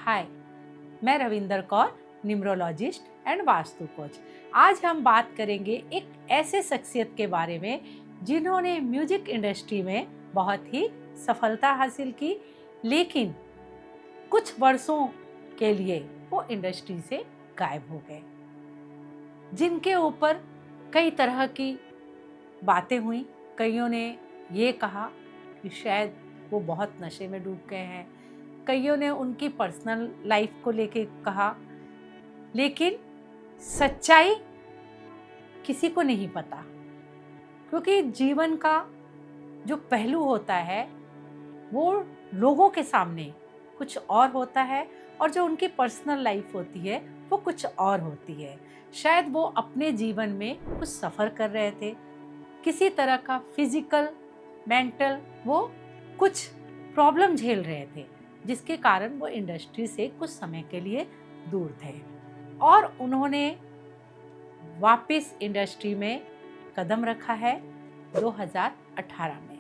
हाय, मैं Ravinder Kaur, numerologist and vastu coach. आज हम बात करेंगे एक ऐसे शख्सियत के बारे में जिन्होंने म्यूजिक इंडस्ट्री में बहुत ही सफलता हासिल की, लेकिन कुछ वर्षों के लिए वो इंडस्ट्री से गायब हो गए, जिनके ऊपर कई तरह की बातें हुई। कईयों ने ये कहा कि शायद वो बहुत नशे में डूब गए हैं, कईयों ने उनकी पर्सनल लाइफ को लेके कहा, लेकिन सच्चाई किसी को नहीं पता, क्योंकि जीवन का जो पहलू होता है वो लोगों के सामने कुछ और होता है और जो उनकी पर्सनल लाइफ होती है वो कुछ और होती है। शायद वो अपने जीवन में कुछ सफ़र कर रहे थे, किसी तरह का फिजिकल मेंटल वो कुछ प्रॉब्लम झेल रहे थे, जिसके कारण वो इंडस्ट्री से कुछ समय के लिए दूर थे और उन्होंने वापस इंडस्ट्री में कदम रखा है 2018 में।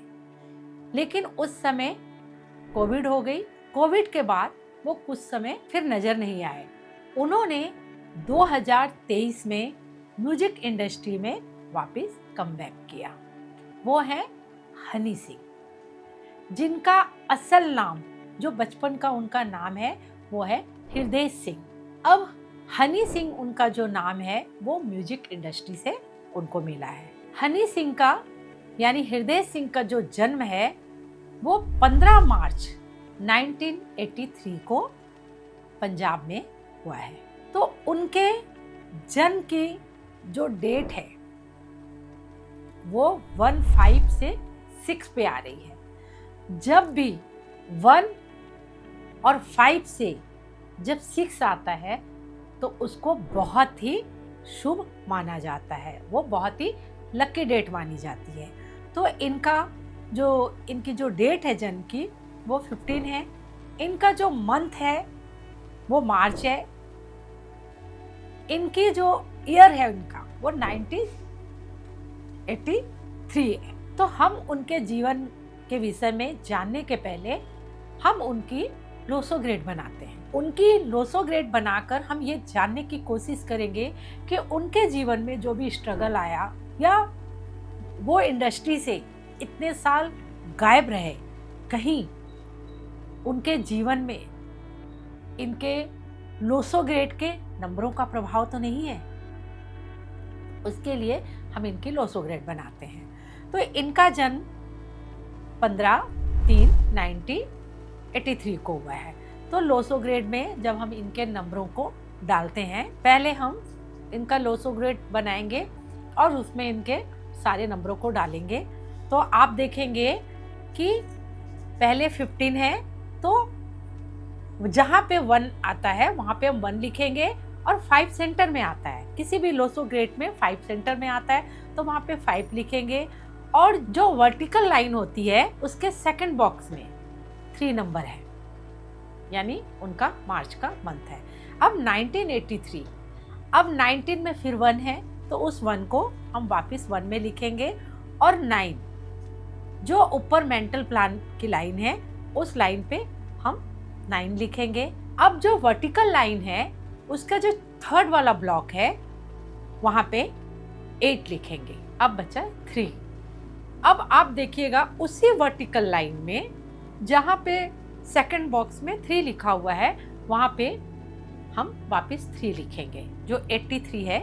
लेकिन उस समय कोविड हो गई। कोविड के बाद वो कुछ समय फिर नज़र नहीं आए। उन्होंने 2023 में म्यूजिक इंडस्ट्री में वापस कमबैक किया। वो है हनी सिंह, जिनका असल नाम, जो बचपन का उनका नाम है, वो है हृदय सिंह। अब हनी सिंह उनका जो नाम है वो म्यूजिक इंडस्ट्री से उनको मिला है। हनी सिंह का यानी हृदय सिंह का जो जन्म है वो 15 मार्च 1983 को पंजाब में हुआ है। तो उनके जन्म की जो डेट है वो 15 से 6 पे आ रही है। जब भी 1 और 5 से जब 6 आता है तो उसको बहुत ही शुभ माना जाता है, वो बहुत ही लकी डेट मानी जाती है। तो इनकी जो डेट है जन्म की वो 15 है। इनका जो मंथ है वो मार्च है। इनकी जो ईयर है उनका वो 1983 है। तो हम उनके जीवन के विषय में जानने के पहले हम उनकी लोसो ग्रेड बनाते हैं। उनकी लोसो ग्रेड बनाकर हम ये जानने की कोशिश करेंगे कि उनके जीवन में जो भी स्ट्रगल आया या वो इंडस्ट्री से इतने साल गायब रहे, कहीं उनके जीवन में इनके लोसो ग्रेड के नंबरों का प्रभाव तो नहीं है। उसके लिए हम इनकी लोसो ग्रेड बनाते हैं। तो इनका जन्म 15/3/1983 को हुआ है। तो लोसो ग्रेड में जब हम इनके नंबरों को डालते हैं, पहले हम इनका लोसो ग्रेड बनाएंगे और उसमें इनके सारे नंबरों को डालेंगे। तो आप देखेंगे कि पहले 15 है, तो जहाँ पे 1 आता है वहाँ पे हम 1 लिखेंगे और 5 सेंटर में आता है। किसी भी लोसो ग्रेड में 5 सेंटर में आता है तो वहाँ पे 5 लिखेंगे और जो वर्टिकल लाइन होती है उसके सेकंड बॉक्स में 3 नंबर है, यानी उनका मार्च का मंथ है। अब 1983, अब 19 में फिर 1 है तो उस 1 को हम वापस 1 में लिखेंगे और 9 जो ऊपर मेंटल प्लान की लाइन है उस लाइन पे हम 9 लिखेंगे। अब जो वर्टिकल लाइन है उसका जो थर्ड वाला ब्लॉक है वहाँ पे 8 लिखेंगे। अब बचा 3। अब आप देखिएगा उसी वर्टिकल लाइन में जहाँ पे सेकंड बॉक्स में 3 लिखा हुआ है वहाँ पे हम वापस 3 लिखेंगे। जो 83 है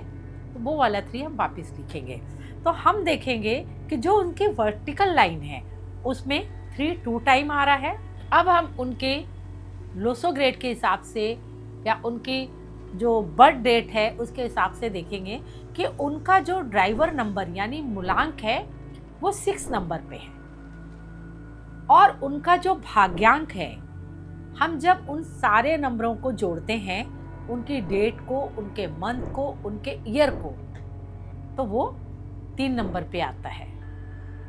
तो वो वाला 3 हम वापस लिखेंगे। तो हम देखेंगे कि जो उनकी वर्टिकल लाइन है उसमें 3 2 टाइम आ रहा है। अब हम उनके लोसो ग्रेड के हिसाब से या उनकी जो बर्थ डेट है उसके हिसाब से देखेंगे कि उनका जो ड्राइवर नंबर यानी मूलांक है वो 6 नंबर पे है और उनका जो भाग्यांक है, हम जब उन सारे नंबरों को जोड़ते हैं, उनकी डेट को, उनके मंथ को, उनके ईयर को, तो वो 3 नंबर पे आता है।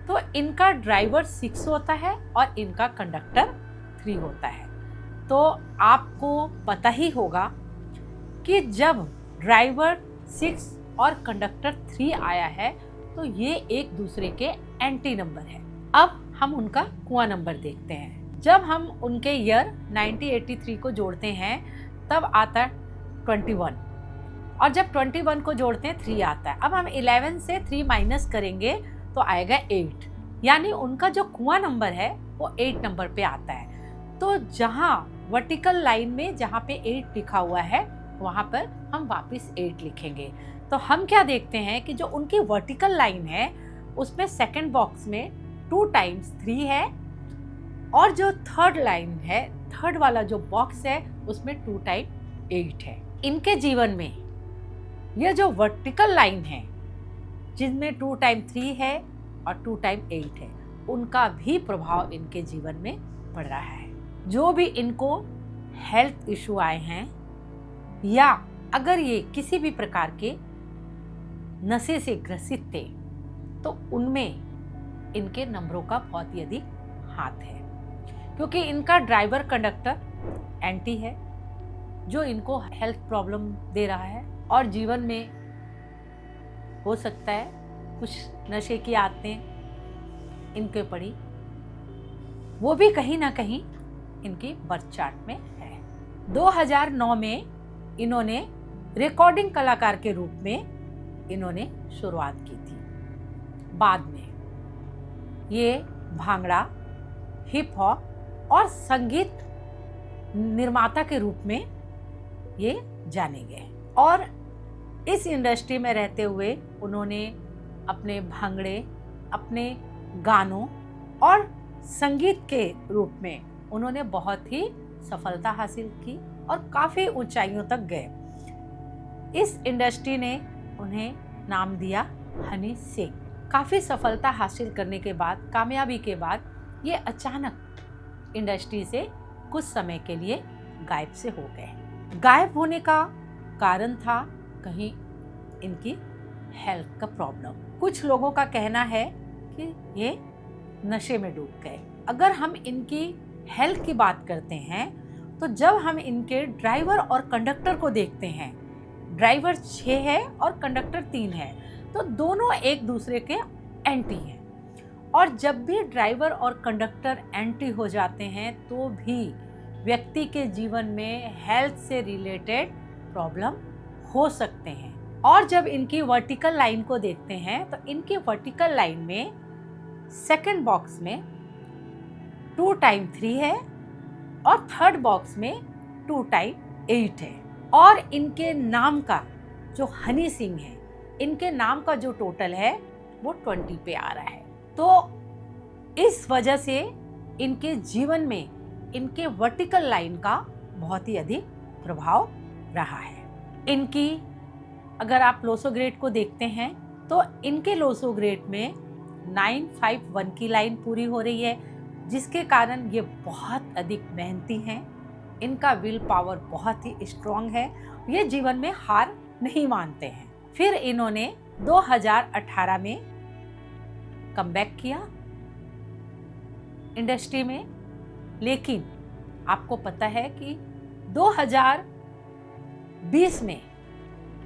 तो इनका ड्राइवर 6 होता है और इनका कंडक्टर 3 होता है। तो आपको पता ही होगा कि जब ड्राइवर 6 और कंडक्टर 3 आया है तो ये एक दूसरे के एंटी नंबर है। अब हम उनका कुआं नंबर देखते हैं। जब हम उनके ईयर 1983 को जोड़ते हैं तब आता है 21, और जब 21 को जोड़ते हैं 3 आता है। अब हम 11 से 3 माइनस करेंगे तो आएगा 8, यानी उनका जो कुआं नंबर है वो 8 नंबर पे आता है। तो जहाँ वर्टिकल लाइन में जहाँ पे 8 लिखा हुआ है वहाँ पर हम वापस 8 लिखेंगे। तो हम क्या देखते हैं कि जो उनकी वर्टिकल लाइन है उसमें सेकंड बॉक्स में 2 टाइम्स 3 है, और जो थर्ड लाइन है, थर्ड वाला जो बॉक्स है उसमें 2 टाइम 8 है। इनके जीवन में यह जो वर्टिकल लाइन है जिसमें 2 टाइम 3 है और 2 टाइम 8 है, उनका भी प्रभाव इनके जीवन में पड़ रहा है। जो भी इनको हेल्थ इशू आए हैं या अगर ये किसी भी प्रकार के नशे से ग्रसित थे तो उनमें इनके नंबरों का बहुत ही अधिक हाथ है, क्योंकि इनका ड्राइवर कंडक्टर एंटी है जो इनको हेल्थ प्रॉब्लम दे रहा है, और जीवन में हो सकता है कुछ नशे की आदतें इनके पड़ी, वो भी कहीं ना कहीं इनकी बर्थ चार्ट में है। 2009 में इन्होंने रिकॉर्डिंग कलाकार के रूप में इन्होंने शुरुआत की थी। बाद में ये भांगड़ा, हिप हॉप और संगीत निर्माता के रूप में ये जाने गए, और इस इंडस्ट्री में रहते हुए उन्होंने अपने भांगड़े, अपने गानों और संगीत के रूप में उन्होंने बहुत ही सफलता हासिल की और काफ़ी ऊंचाइयों तक गए। इस इंडस्ट्री ने उन्हें नाम दिया हनी सिंह। काफ़ी सफलता हासिल करने के बाद, कामयाबी के बाद, ये अचानक इंडस्ट्री से कुछ समय के लिए गायब से हो गए। गायब होने का कारण था कहीं इनकी हेल्थ का प्रॉब्लम। कुछ लोगों का कहना है कि ये नशे में डूब गए। अगर हम इनकी हेल्थ की बात करते हैं तो जब हम इनके ड्राइवर और कंडक्टर को देखते हैं, ड्राइवर 6 है और कंडक्टर 3 है, तो दोनों एक दूसरे के एंटी हैं। और जब भी ड्राइवर और कंडक्टर एंटी हो जाते हैं तो भी व्यक्ति के जीवन में हेल्थ से रिलेटेड प्रॉब्लम हो सकते हैं। और जब इनकी वर्टिकल लाइन को देखते हैं तो इनकी वर्टिकल लाइन में सेकंड बॉक्स में 2 टाइम 3 है और थर्ड बॉक्स में 2 टाइम 8 है, और इनके नाम का जो हनी सिंह है, इनके नाम का जो टोटल है वो 20 पे आ रहा है। तो इस वजह से इनके जीवन में इनके वर्टिकल लाइन का बहुत ही अधिक प्रभाव रहा है। इनकी अगर आप लोसो ग्रेड को देखते हैं तो इनके लोसो ग्रेड में 951 की लाइन पूरी हो रही है, जिसके कारण ये बहुत अधिक मेहनती हैं। इनका विल पावर बहुत ही स्ट्रॉन्ग है, ये जीवन में हार नहीं मानते हैं। फिर इन्होंने 2018 में कमबैक किया इंडस्ट्री में, लेकिन आपको पता है कि 2020 में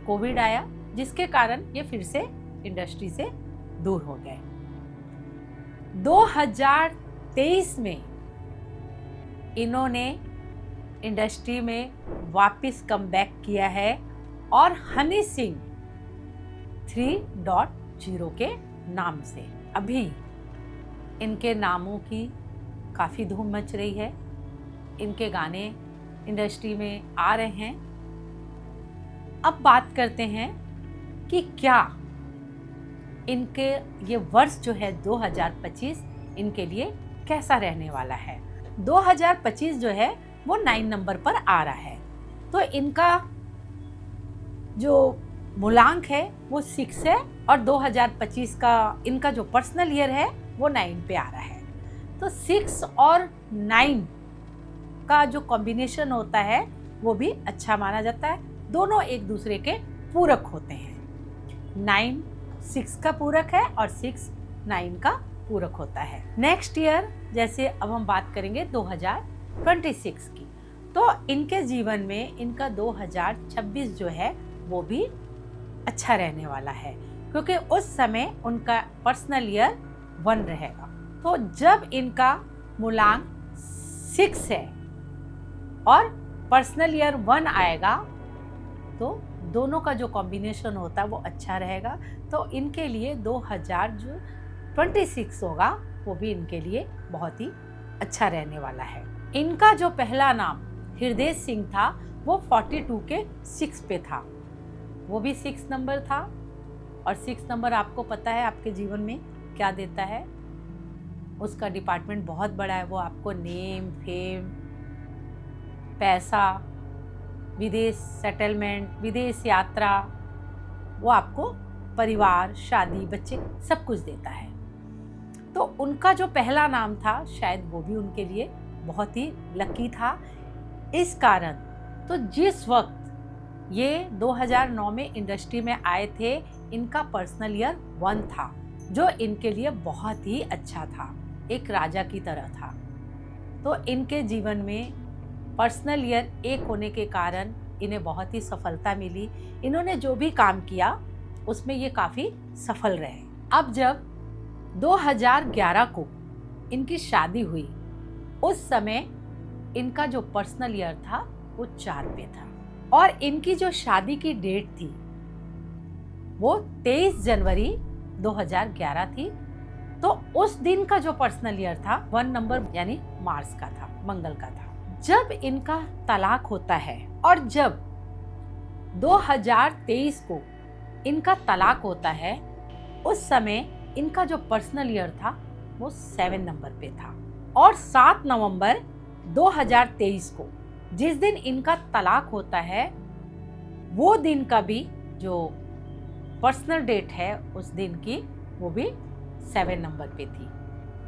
कोविड आया, जिसके कारण ये फिर से इंडस्ट्री से दूर हो गए। 2023 में इन्होंने इंडस्ट्री में वापस कमबैक किया है और हनी सिंह 3.0 के नाम से अभी इनके नामों की काफ़ी धूम मच रही है। इनके गाने इंडस्ट्री में आ रहे हैं। अब बात करते हैं कि क्या इनके ये वर्ष जो है 2025 इनके लिए कैसा रहने वाला है। 2025 जो है वो 9 नंबर पर आ रहा है, तो इनका जो मूलांक है वो 6 है, और 2025 का इनका जो पर्सनल ईयर है वो 9 पे आ रहा है। तो 6 और 9 का जो कॉम्बिनेशन होता है वो भी अच्छा माना जाता है। दोनों एक दूसरे के पूरक होते हैं। 9 6 का पूरक है और 6 9 का पूरक होता है। नेक्स्ट ईयर जैसे अब हम बात करेंगे 2026 की, तो इनके जीवन में इनका 2026 जो है वो भी अच्छा रहने वाला है, क्योंकि उस समय उनका पर्सनल ईयर 1 रहेगा। तो जब इनका मूलांक 6 है और पर्सनल ईयर 1 आएगा तो दोनों का जो कॉम्बिनेशन होता है वो अच्छा रहेगा। तो इनके लिए 2026 होगा वो भी इनके लिए बहुत ही अच्छा रहने वाला है। इनका जो पहला नाम हृदय सिंह था वो 42 के 6 पे था, वो भी 6 नंबर था। और 6 नंबर आपको पता है आपके जीवन में क्या देता है, उसका डिपार्टमेंट बहुत बड़ा है। वो आपको नेम, फेम, पैसा, विदेश सेटलमेंट, विदेश यात्रा, वो आपको परिवार, शादी, बच्चे सब कुछ देता है। तो उनका जो पहला नाम था शायद वो भी उनके लिए बहुत ही लकी था। इस कारण तो जिस वक्त ये 2009 में इंडस्ट्री में आए थे, इनका पर्सनल ईयर 1 था जो इनके लिए बहुत ही अच्छा था, एक राजा की तरह था। तो इनके जीवन में पर्सनल ईयर 1 होने के कारण इन्हें बहुत ही सफलता मिली। इन्होंने जो भी काम किया उसमें ये काफ़ी सफल रहे। अब जब 2011 को इनकी शादी हुई, उस समय इनका जो पर्सनल ईयर था वो 4 पे था और इनकी जो शादी की डेट थी वो 23 जनवरी 2011 थी। तो उस दिन का जो पर्सनल ईयर था 1 नंबर यानी मार्स का था, मंगल का था। जब इनका तलाक होता है और जब 2023 को इनका तलाक होता है, उस समय इनका जो पर्सनल ईयर था वो 7 नंबर पे था। और 7 नवंबर 2023 को जिस दिन इनका तलाक होता है, वो दिन का भी जो पर्सनल डेट है उस दिन की वो भी 7 नंबर पे थी,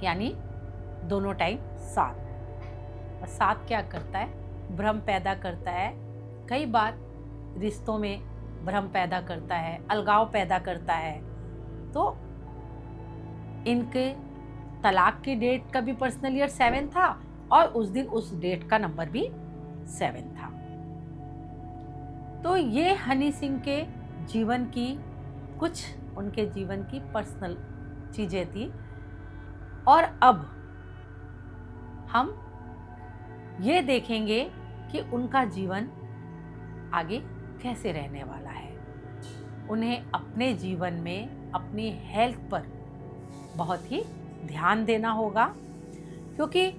यानी दोनों टाइम 7। और 7 क्या करता है, भ्रम पैदा करता है। कई बार रिश्तों में भ्रम पैदा करता है, अलगाव पैदा करता है। तो इनके तलाक की डेट का भी पर्सनल ईयर 7 था और उस दिन उस डेट का नंबर भी 7 था। तो ये हनी सिंह के जीवन की कुछ उनके जीवन की पर्सनल चीजें थी। और अब हम ये देखेंगे कि उनका जीवन आगे कैसे रहने वाला है। उन्हें अपने जीवन में अपनी हेल्थ पर बहुत ही ध्यान देना होगा, क्योंकि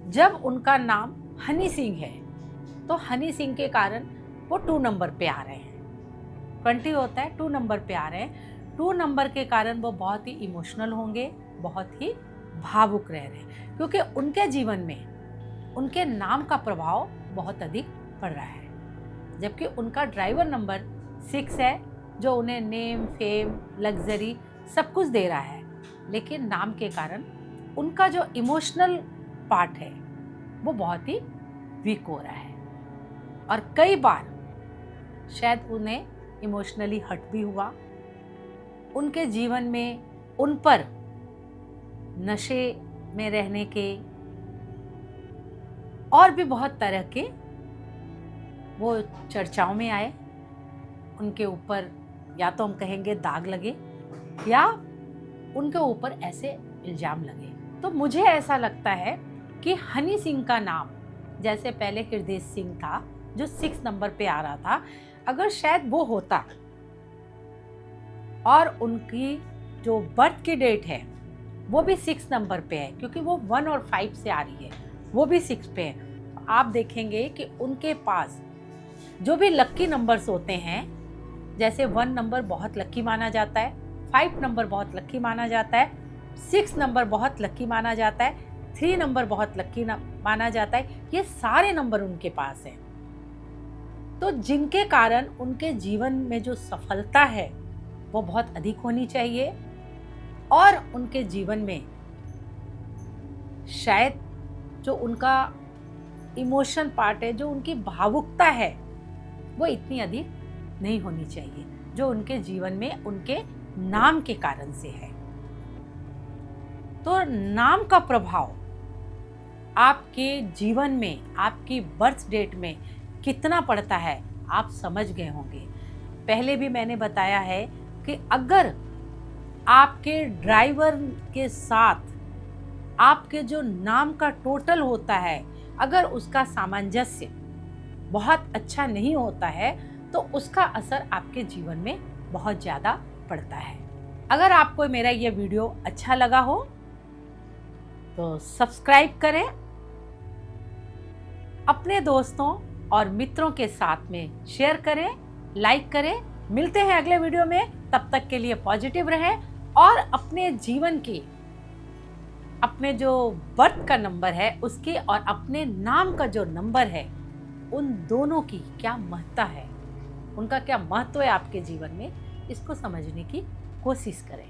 जब उनका नाम हनी सिंह है तो हनी सिंह के कारण वो 2 नंबर पे आ रहे हैं। 20 होता है, 2 नंबर पे आ रहे हैं। 2 नंबर के कारण वो बहुत ही इमोशनल होंगे, बहुत ही भावुक रह रहे हैं, क्योंकि उनके जीवन में उनके नाम का प्रभाव बहुत अधिक पड़ रहा है। जबकि उनका ड्राइवर नंबर 6 है जो उन्हें नेम, फेम, लग्जरी सब कुछ दे रहा है, लेकिन नाम के कारण उनका जो इमोशनल पार्ट है वो बहुत ही वीक हो रहा है। और कई बार शायद उन्हें इमोशनली हर्ट भी हुआ। उनके जीवन में उन पर नशे में रहने के और भी बहुत तरह के वो चर्चाओं में आए। उनके ऊपर या तो हम कहेंगे दाग लगे या उनके ऊपर ऐसे इल्जाम लगे। तो मुझे ऐसा लगता है कि हनी सिंह का नाम जैसे पहले हृदय सिंह था जो 6 नंबर पे आ रहा था, अगर शायद वो होता और उनकी जो बर्थ की डेट है वो भी 6 नंबर पे है, क्योंकि वो 1 और 5 से आ रही है, वो भी 6 पे है। आप देखेंगे कि उनके पास जो भी लक्की नंबर्स होते हैं, जैसे 1 नंबर बहुत लक्की माना जाता है, 5 नंबर बहुत लक्की माना जाता है, 6 नंबर बहुत लक्की माना जाता है, 3 नंबर बहुत लक्की माना जाता है। ये सारे नंबर उनके पास हैं। तो जिनके कारण उनके जीवन में जो सफलता है वो बहुत अधिक होनी चाहिए और उनके जीवन में शायद जो उनका इमोशन पार्ट है, जो उनकी भावुकता है, वो इतनी अधिक नहीं होनी चाहिए जो उनके जीवन में उनके नाम के कारण से है। तो नाम का प्रभाव आपके जीवन में, आपकी बर्थ डेट में कितना पड़ता है आप समझ गए होंगे। पहले भी मैंने बताया है कि अगर आपके ड्राइवर के साथ आपके जो नाम का टोटल होता है, अगर उसका सामंजस्य बहुत अच्छा नहीं होता है तो उसका असर आपके जीवन में बहुत ज़्यादा पड़ता है। अगर आपको मेरा ये वीडियो अच्छा लगा हो तो सब्सक्राइब करें, अपने दोस्तों और मित्रों के साथ में शेयर करें, लाइक करें। मिलते हैं अगले वीडियो में, तब तक के लिए पॉजिटिव रहें और अपने जीवन की, अपने जो बर्थ का नंबर है उसके और अपने नाम का जो नंबर है, उन दोनों की क्या महत्ता है, उनका क्या महत्व है आपके जीवन में, इसको समझने की कोशिश करें।